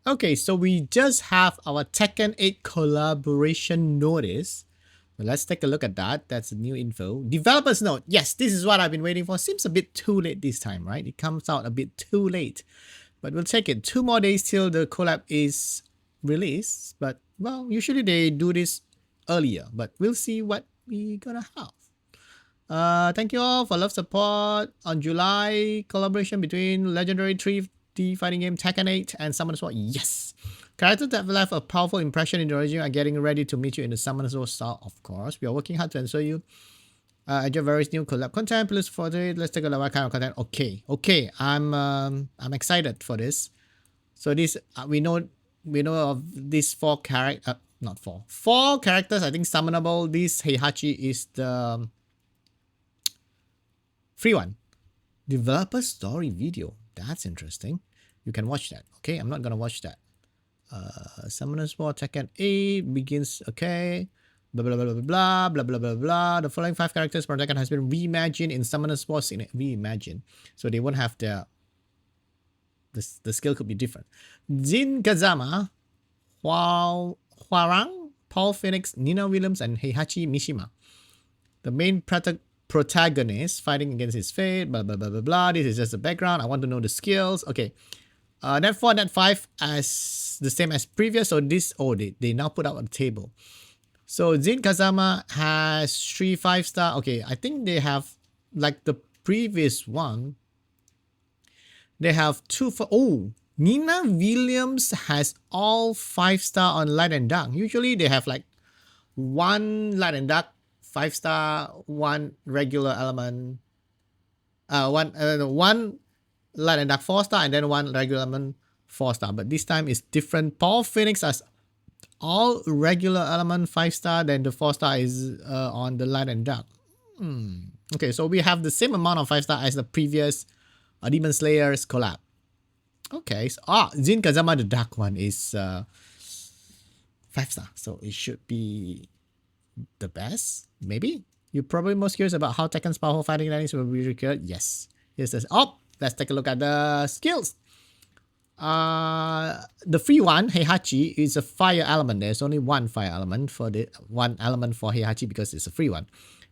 Okay, so we just have our Tekken 8 collaboration notice. Well, let's take a look at that. That's new info. Developers note. Yes, this is what I've been waiting for. Seems a bit too late this time, right? It comes out a bit too late. But we'll take it. 2 more days till the collab is released. But, well, usually they do this earlier. But we'll see what we're gonna have. Thank you all for love support. On July, collaboration between legendary 3D fighting game Tekken 8 and Summoner's War. Yes! Characters that left a powerful impression in the original are getting ready to meet you in the Summoner's War style, of course. We are working hard to ensure you enjoy various new collab content. Please for it. Let's take a look at what kind of content. Okay. I'm excited for this. So this we know of these 4 characters. Not 4. 4 characters. I think summonable. This Heihachi is the free one. Developer story video. That's interesting. You can watch that. Okay, I'm not gonna watch that. Summoners War Tekken 8 begins. Okay. Blah blah blah blah blah blah blah blah blah. The following 5 characters per Tekken has been reimagined in Summoners War. Reimagined, so they won't have the skill could be different. Jin Kazama, Hwarang, Paul Phoenix, Nina Williams, and Heihachi Mishima. The main protagonist fighting against his fate. Blah blah blah blah blah. This is just the background. I want to know the skills. Okay. Net 4, Net 5 as the same as previous. So this, they now put out a table. So Jin Kazama has 3 5-star. Okay, I think they have, like the previous one, they have 2 for, Nina Williams has all 5-star on Light and Dark. Usually they have like 1 Light and Dark 5-star, 1 regular element, one Light and Dark 4-star, and then 1 regular element 4-star. But this time it's different. Paul Phoenix has all regular element 5-star, then the 4-star is on the Light and Dark. Okay, so we have the same amount of 5-star as the previous Demon Slayer's collab. Okay, so Jin Kazama, the dark one, is 5-star, so it should be the best, maybe. You're probably most curious about how Tekken's powerful fighting dynamics will be recurred. Yes. Here's this. Let's take a look at the skills. The free one, Heihachi, is a fire element. There's only 1 fire element for the 1 element for Heihachi because it's a free one.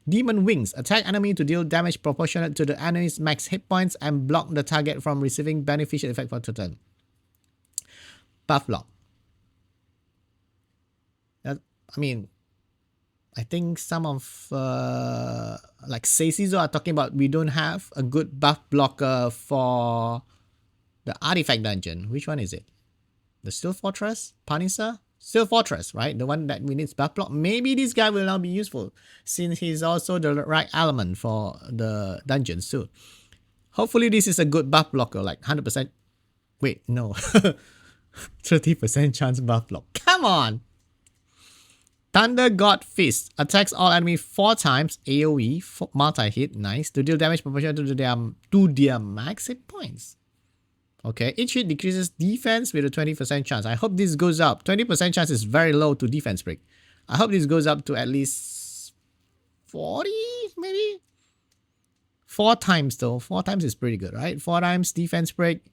Demon Wings. Attack enemy to deal damage proportionate to the enemy's max hit points and block the target from receiving beneficial effect for turn. Buff block. I think some of like Seisizo are talking about we don't have a good buff blocker for the artifact dungeon. Which one is it? The Steel Fortress? Panisa? Steel Fortress, right? The one that we need buff block. Maybe this guy will now be useful since he's also the right element for the dungeons too. Hopefully this is a good buff blocker, like 100%. Wait, no. 30% chance buff block. Come on! Thunder God Fist attacks all enemy 4 times AoE multi-hit, nice, to deal damage proportional to their max hit points. Okay, each hit decreases defense with a 20% chance. I hope this goes up. 20% chance is very low to defense break. I hope this goes up to at least 40, maybe? 4 times though. 4 times is pretty good, right? 4 times defense break.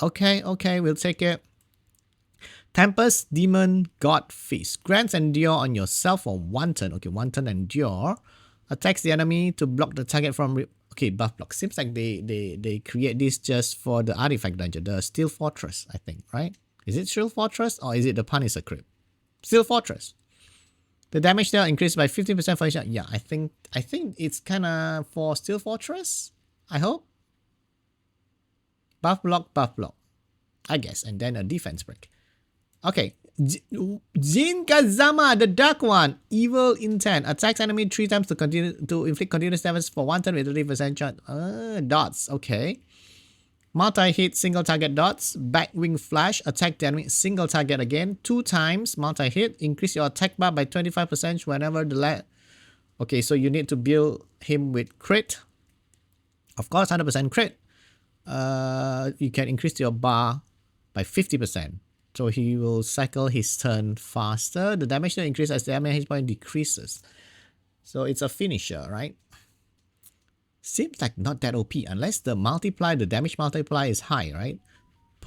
Okay, we'll take it. Tempest Demon God Fist. Grants endure on yourself for 1 turn. Okay, 1 turn endure. Attacks the enemy to block the target from... Okay, buff block. Seems like they create this just for the artifact dungeon. The Steel Fortress, I think, right? Is it Steel Fortress or is it the Punisher Crypt? Steel Fortress. The damage there increased by 15% for each... Yeah, I think it's kind of for Steel Fortress. I hope. Buff block. I guess. And then a defense break. Okay, Jin Kazama, the dark one, evil intent, attacks enemy 3 times to inflict continuous damage for 1 turn with 30% chance. Dots, okay. Multi-hit, single target dots, back wing flash, attack the enemy, single target again, 2 times, multi-hit, increase your attack bar by 25% whenever the Okay, so you need to build him with crit. Of course, 100% crit. You can increase your bar by 50%. So he will cycle his turn faster. The damage will increase as the damage hit point decreases. So it's a finisher, right? Seems like not that OP unless the damage multiplier is high, right?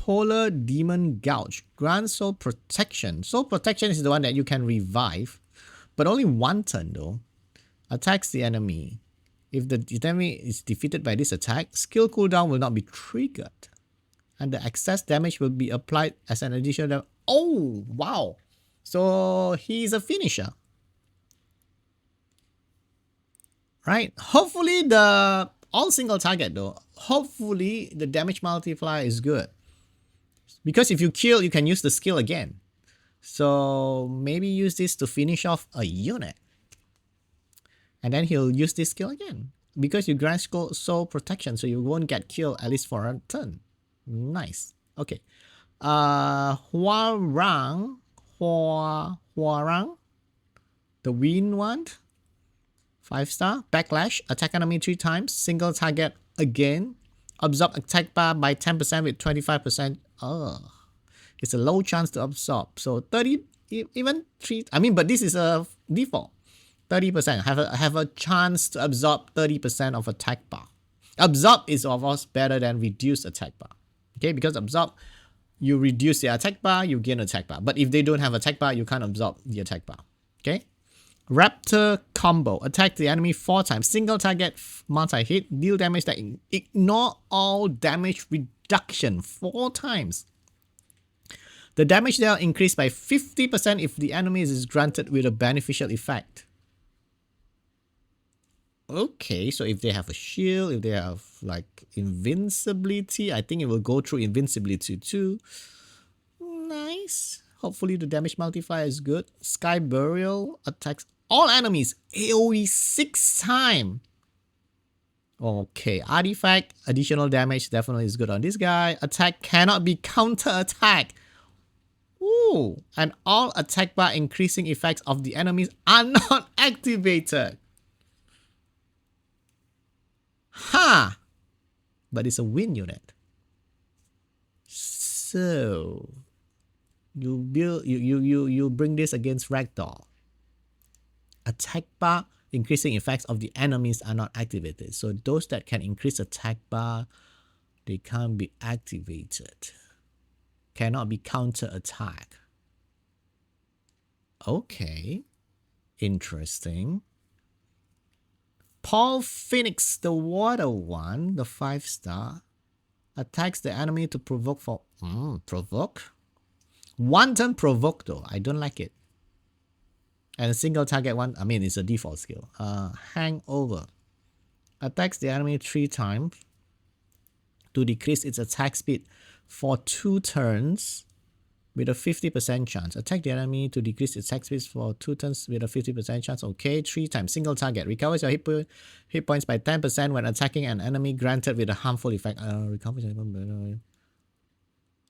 Polar Demon Gouge. Grant Soul Protection. Soul Protection is the one that you can revive, but only one turn though. Attacks the enemy. If the enemy is defeated by this attack, skill cooldown will not be triggered. And the excess damage will be applied as an additional. Oh, wow. So he's a finisher. Right? Hopefully the all single target though. Hopefully the damage multiplier is good. Because if you kill, you can use the skill again. So maybe use this to finish off a unit. And then he'll use this skill again. Because you grant soul protection, so you won't get killed at least for a turn. Nice. Okay. Huarang. The wind one. 5-star. Backlash. Attack enemy 3 times. Single target again. Absorb attack bar by 10% with 25%. Oh. It's a low chance to absorb. So 30, even 3. I mean, but this is a default. 30%. Have a chance to absorb 30% of attack bar. Absorb is of course better than reduce attack bar. Okay, because absorb, you reduce the attack bar, you gain attack bar. But if they don't have attack bar, you can't absorb the attack bar. Okay. Raptor combo. Attack the enemy 4 times. Single target multi-hit. Deal damage that ignore all damage reduction 4 times. The damage there increased by 50% if the enemy is granted with a beneficial effect. Okay, so if they have a shield, if they have like invincibility, I think it will go through invincibility too. Nice. Hopefully the damage multiplier is good. Sky Burial attacks all enemies AoE 6 times. Okay, artifact, additional damage definitely is good on this guy. Attack cannot be counter-attack. Ooh, and all attack bar increasing effects of the enemies are not activated. Ha! But it's a win unit. So you build you bring this against Ragdoll. Attack bar increasing effects of the enemies are not activated. So those that can increase attack bar, they can't be activated. Cannot be counter attack. Okay. Interesting. Paul Phoenix, the water one, the 5-star, attacks the enemy to provoke for provoke. 1 turn provoke though. I don't like it. And a single target one, I mean it's a default skill. Hangover. Attacks the enemy 3 times to decrease its attack speed for 2 turns with a 50% chance. Attack the enemy to decrease its attack speed for 2 turns with a 50% chance. Okay, 3 times. Single target. Recovers your hit points by 10% when attacking an enemy granted with a harmful effect.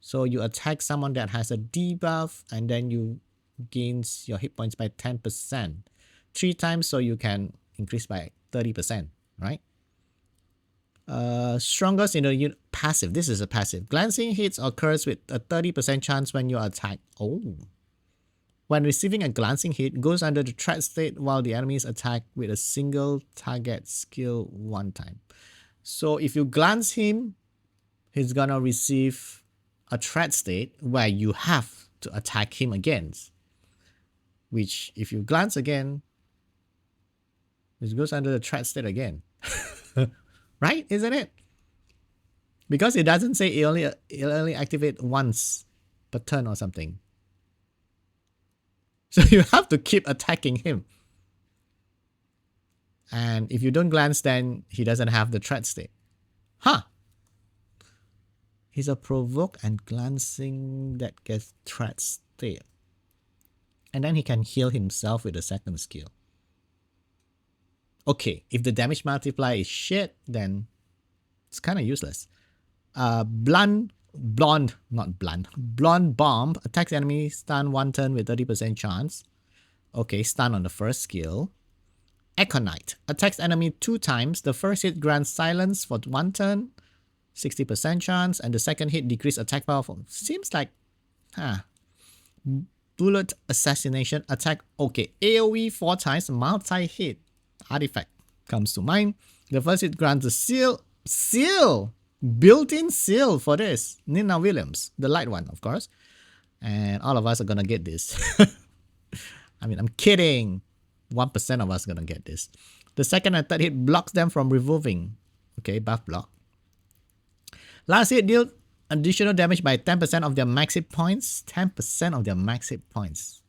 So you attack someone that has a debuff and then you gains your hit points by 10%. 3 times so you can increase by 30%, right? Strongest in the passive. This is a passive. Glancing hits occurs with a 30% chance when you attack. Oh. When receiving a glancing hit, goes under the threat state while the enemy is attacked with a single target skill 1 time. So if you glance him, he's gonna receive a threat state where you have to attack him against. Which if you glance again, it goes under the threat state again. Right? Isn't it? Because it doesn't say it only activate once per turn or something. So you have to keep attacking him. And if you don't glance, then he doesn't have the threat state. Huh. He's a provoke and glancing that gets threat state. And then he can heal himself with a second skill. Okay, if the damage multiplier is shit, then it's kind of useless. Blonde Bomb attacks enemy, stun 1 turn with 30% chance. Okay, stun on the first skill. Econite attacks enemy 2 times. The first hit grants silence for 1 turn, 60% chance, and the second hit decrease attack power for. Seems like, Bullet Assassination attack. Okay, AoE 4 times, multi-hit. Artifact comes to mind. The first hit grants a seal Built-in seal for this. Nina Williams, the light one, of course. And all of us are gonna get this. I mean, I'm kidding. 1% of us are gonna get this. The second and third hit blocks them from revolving. Okay, buff block. Last hit deal additional damage by 10% of their max hit points. 10% of their max hit points.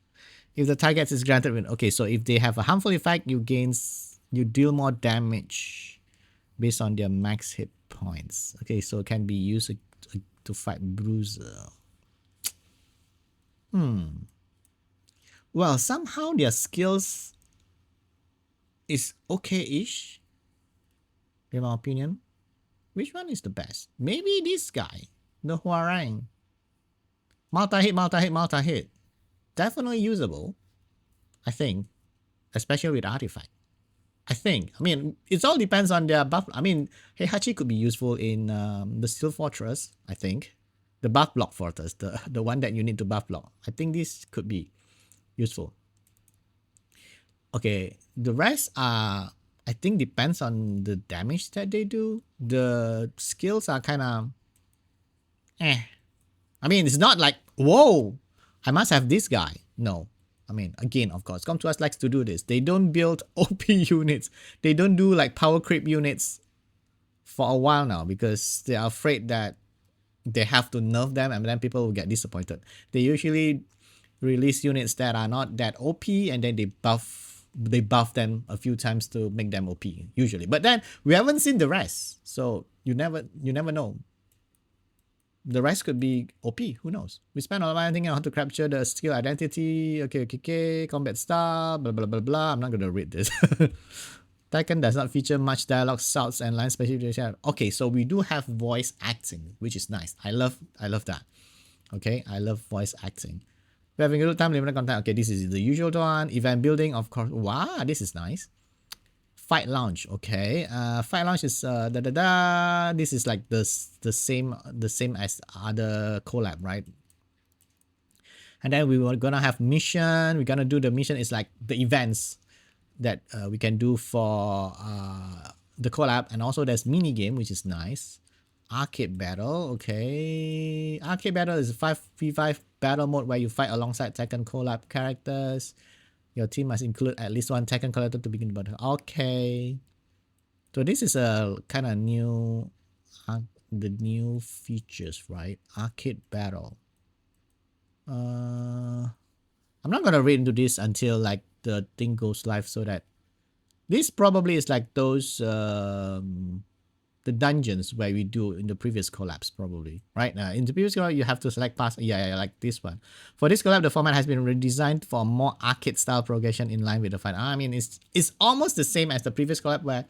If the target is granted win. Okay, so if they have a harmful effect, you deal more damage based on their max hit points. Okay, so it can be used to fight Bruiser. Well, somehow their skills is okay-ish, in my opinion. Which one is the best? Maybe this guy, the Huarang. Multi-hit, multi-hit, multi-hit. Definitely usable, I think, especially with Artifact. I think. I mean, it all depends on their buff. I mean, Heihachi could be useful in the Steel Fortress, I think. The buff block fortress, the one that you need to buff block. I think this could be useful. Okay, the rest are, I think, depends on the damage that they do. The skills are kind of I mean, it's not like, whoa, I must have this guy. No. I mean, again, of course, Come To Us likes to do this. They don't build OP units. They don't do like power creep units for a while now because they are afraid that they have to nerf them and then people will get disappointed. They usually release units that are not that OP and then they buff them a few times to make them OP usually. But then we haven't seen the rest. So you never know. The rest could be OP, who knows? We spent all our thinking on how to capture the skill identity, okay, combat style, blah, blah, blah, blah. I'm not going to read this. Tekken does not feature much dialogue, shouts, and line specification. Okay, so we do have voice acting, which is nice. I love that. Okay, I love voice acting. We're having a good time, limited content. Okay, this is the usual one. Event building, of course. Wow, this is nice. Fight Lounge, okay. Fight Lounge is This is like the same as other collab, right? And then we were gonna have mission. We're gonna do the mission is like the events that we can do for the collab, and also there's mini game, which is nice. Arcade battle, okay. Arcade battle is a 5v5 battle mode where you fight alongside Tekken collab characters. Your team must include at least one Tekken collector to begin the battle. Okay. So this is a kind of new, the new features, right? Arcade battle. I'm not gonna read into this until like the thing goes live, so that this probably is like those the dungeons where we do in the previous collabs, probably, right? In the previous collab, you have to select pass. Yeah, like this one. For this collab, the format has been redesigned for a more arcade style progression in line with the fight. I mean, it's almost the same as the previous collab where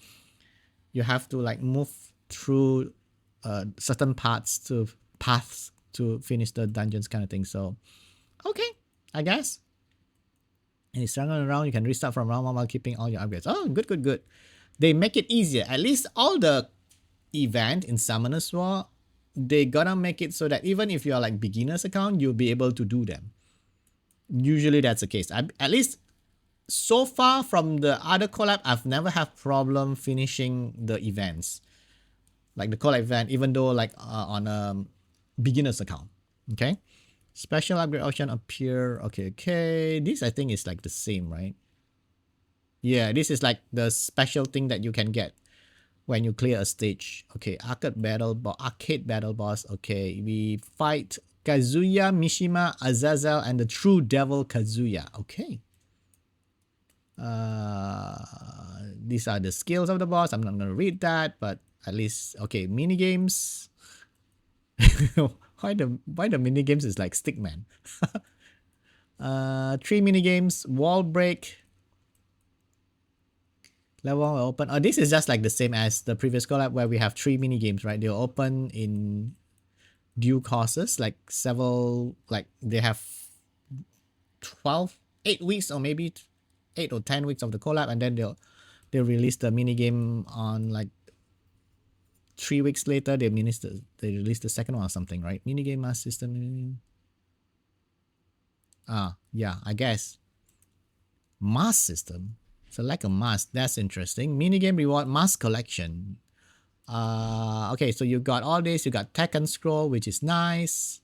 you have to like move through certain paths to finish the dungeons kind of thing. So, okay, I guess. And it's strung around. You can restart from round 1 while keeping all your upgrades. Oh, good. They make it easier. At least all the event in Summoner's War, they gonna make it so that even if you're like beginner's account, you'll be able to do them. Usually that's the case. At least so far from the other collab, I've never had problem finishing the events. Like the collab event, even though like on a beginner's account. Okay. Special upgrade option appear. Okay. This I think is like the same, right? Yeah, this is like the special thing that you can get when you clear a stage. Okay, arcade battle boss. Okay, we fight Kazuya, Mishima, Azazel, and the true devil Kazuya. Okay. These are the skills of the boss. I'm not gonna read that, but at least okay. Mini games. why the mini games is like Stickman? 3 mini games. Wall break. Level 1 will open. Oh, this is just like the same as the previous collab where we have 3 mini games, right? They'll open in due courses, like several, like they have 8 weeks or maybe 8 or 10 weeks of the collab, and then they'll release the mini game on like 3 weeks later. They release the second one or something, right? Mini game mass system. Yeah, I guess mass system. Select a mask. That's interesting. Minigame reward mask collection. Okay, so you got all this. You got Tekken Scroll, which is nice.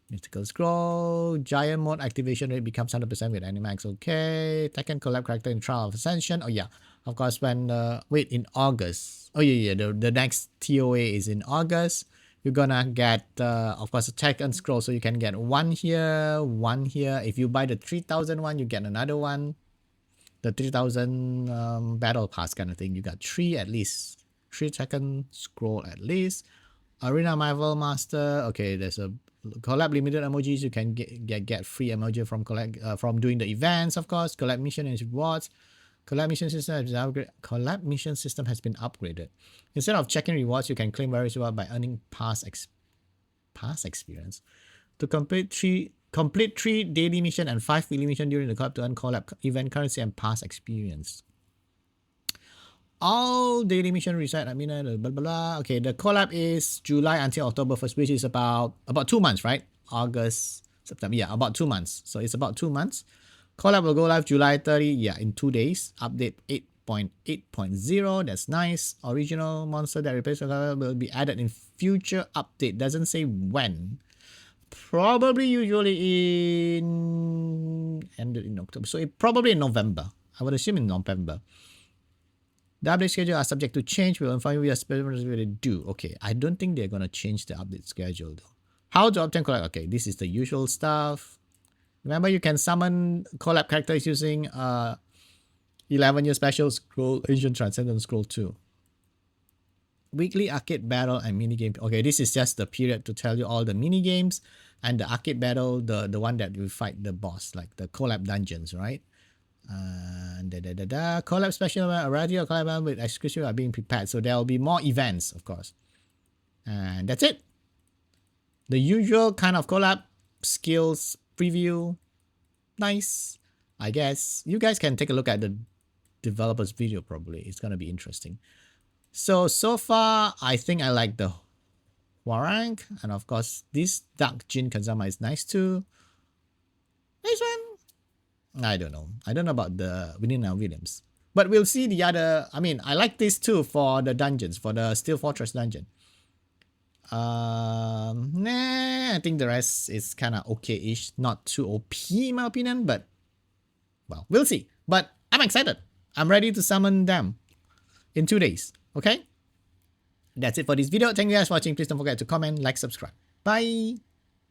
Mystical Scroll, Giant Mode activation rate becomes 100% with Animax. Okay, Tekken collab character in Trial of Ascension. Oh yeah, of course when wait, in August. Oh yeah, the next TOA is in August. You're gonna get of course a Tekken Scroll, so you can get one here, one here. If you buy the 3,000 one, you get another one. The 3,000 battle pass kind of thing. You got three at least, 3 Tekken Scroll at least. Arena Marvel Master. Okay, there's a collab limited emojis. You can get free emoji from from doing the events, of course. Collab mission and rewards. Collab mission system has been upgraded. Collab mission system has been upgraded. Instead of checking rewards, you can claim various rewards by earning past experience. To complete three daily mission and 5 weekly mission during the collab to earn collab event currency and past experience. All daily mission reset. I mean, blah, blah, blah. Okay, the collab is July until October 1st, which is about 2 months, right? August, September. Yeah, about 2 months. So it's about 2 months. Collab will go live July 30. Yeah, in 2 days. Update 8.8.0. That's nice. Original monster that replaces collab will be added in future update. Doesn't say when. Probably usually ended in October. So probably in November. I would assume in November. The update schedule are subject to change. We'll inform you via special when they do. Okay, I don't think they're gonna change the update schedule though. How to obtain collab? Okay, this is the usual stuff. Remember, you can summon collab characters using 11-year special scroll, Asian Transcendent Scroll 2. Weekly arcade battle and minigame. Okay, this is just the period to tell you all the minigames and the arcade battle, the one that you fight the boss, like the collab dungeons, right? Collab special event, a variety of collab events with exclusive are being prepared. So there will be more events, of course. And that's it. The usual kind of collab skills preview. Nice. I guess you guys can take a look at the developer's video probably. It's going to be interesting. So far, I think I like the Warang. And of course, this Dark Jin Kazama is nice too. Nice one. I don't know. I don't know about the Vanilla Williams. But we'll see the other. I mean, I like this too for the dungeons, for the Steel Fortress dungeon. Nah, I think the rest is kind of okay-ish. Not too OP in my opinion, but well, we'll see. But I'm excited. I'm ready to summon them in 2 days. Okay? That's it for this video. Thank you guys for watching. Please don't forget to comment, like, subscribe. Bye!